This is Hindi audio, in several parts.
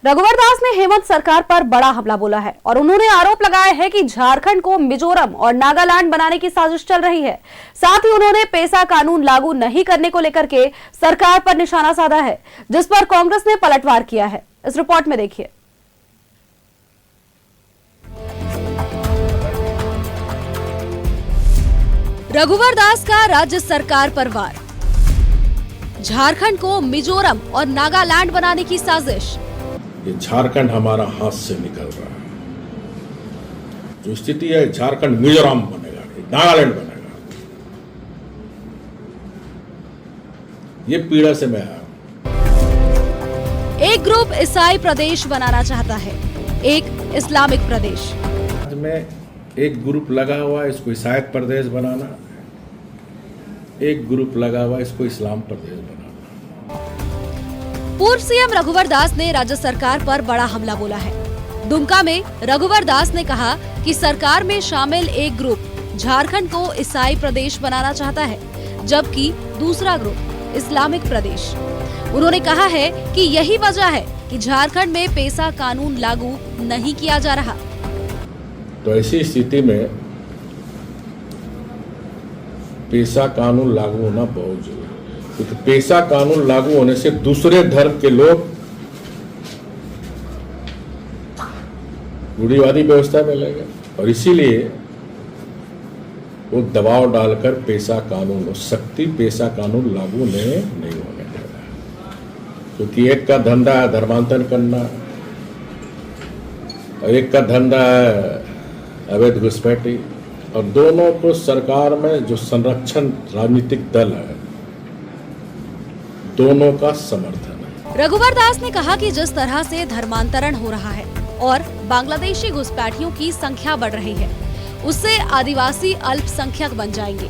रघुवर दास ने हेमंत सरकार पर बड़ा हमला बोला है और उन्होंने आरोप लगाया है कि झारखंड को मिजोरम और नागालैंड बनाने की साजिश चल रही है। साथ ही उन्होंने पेसा कानून लागू नहीं करने को लेकर के सरकार पर निशाना साधा है, जिस पर कांग्रेस ने पलटवार किया है। इस रिपोर्ट में देखिए। रघुवर दास का राज्य सरकार पर वार। झारखंड को मिजोरम और नागालैंड बनाने की साजिश। ये झारखंड हमारा हाथ से निकल रहा है। जो स्थिति है, झारखंड मिजोरम बनेगा, नागालैंड बनेगा। ये पीड़ा से मैं आया। एक ग्रुप ईसाई प्रदेश बनाना चाहता है, एक इस्लामिक प्रदेश। में एक ग्रुप लगा हुआ है, इसको ईसाई प्रदेश बनाना। एक ग्रुप लगा हुआ है, इसको इस्लाम प्रदेश बनाना। पूर्व सीएम रघुवर दास ने राज्य सरकार पर बड़ा हमला बोला है। दुमका में रघुवर दास ने कहा कि सरकार में शामिल एक ग्रुप झारखंड को ईसाई प्रदेश बनाना चाहता है, जबकि दूसरा ग्रुप इस्लामिक प्रदेश। उन्होंने कहा है कि यही वजह है कि झारखंड में पेसा कानून लागू नहीं किया जा रहा। तो ऐसी स्थिति में पेसा कानून लागू होना बहुत जरूरी है, क्योंकि पेसा कानून लागू होने से दूसरे धर्म के लोग रूढ़िवादी व्यवस्था में लगे और इसीलिए वो दबाव डालकर पेसा कानून, सख्ती पेसा कानून लागू नहीं होने दे रहा है। क्योंकि एक का धंधा है धर्मांतरण करना और एक का धंधा है अवैध घुसपैठी, और दोनों को सरकार में जो संरक्षण राजनीतिक दल है, दोनों का समर्थन है। रघुवर दास ने कहा कि जिस तरह से धर्मांतरण हो रहा है और बांग्लादेशी घुसपैठियों की संख्या बढ़ रही है, उससे आदिवासी अल्पसंख्यक बन जाएंगे।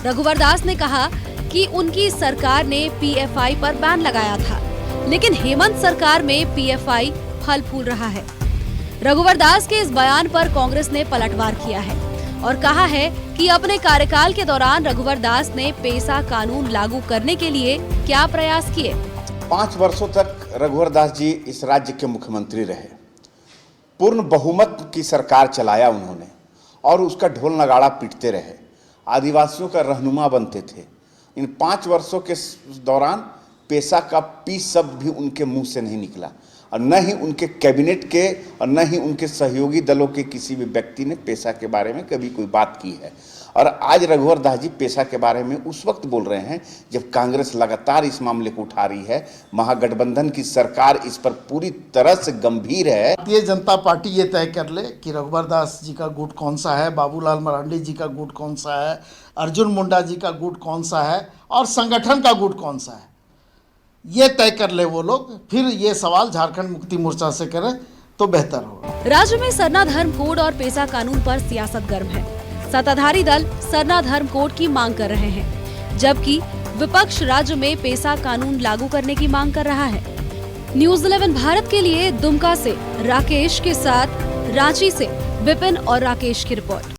रघुवर दास ने कहा कि उनकी सरकार ने पीएफआई पर बैन लगाया था, लेकिन हेमंत सरकार में पीएफआई फल फूल रहा है। रघुवर दास के इस बयान पर कांग्रेस ने पलटवार किया है और कहा है कि अपने कार्यकाल के दौरान रघुवर दास ने पेसा कानून लागू करने के लिए क्या प्रयास किए। 5 वर्षों तक रघुवर दास जी इस राज्य के मुख्यमंत्री रहे। पूर्ण बहुमत की सरकार चलाया उन्होंने और उसका ढोल नगाड़ा पीटते रहे। आदिवासियों का रहनुमा बनते थे। इन 5 वर्षों के दौरान पेसा का पी शब्द भी उनके मुंह से नहीं निकला और न ही उनके कैबिनेट के और न ही उनके सहयोगी दलों के किसी भी व्यक्ति ने पेसा के बारे में कभी कोई बात की है। और आज रघुवर दास जी पेसा के बारे में उस वक्त बोल रहे हैं जब कांग्रेस लगातार इस मामले को उठा रही है। महागठबंधन की सरकार इस पर पूरी तरह से गंभीर है। भारतीय जनता पार्टी ये तय कर ले कि रघुवर दास जी का गुट कौन सा है, बाबूलाल मरांडी जी का गुट कौन सा है, अर्जुन मुंडा जी का गुट कौन सा है और संगठन का गुट कौन सा है, ये तय कर ले वो लोग। फिर ये सवाल झारखंड मुक्ति मोर्चा से करें तो बेहतर होगा। राज्य में सरना धर्म कोड और पेसा कानून पर सियासत गर्म है। सत्ताधारी दल सरना धर्म कोड की मांग कर रहे हैं, जबकि विपक्ष राज्य में पेसा कानून लागू करने की मांग कर रहा है। न्यूज़ 11 भारत के लिए दुमका से राकेश के साथ रांची से विपिन और राकेश की report.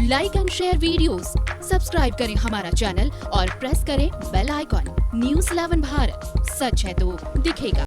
Like and share videos, subscribe करें हमारा चैनल और प्रेस करें बेल आइकॉन। न्यूज़ 11 भारत, सच है तो दिखेगा।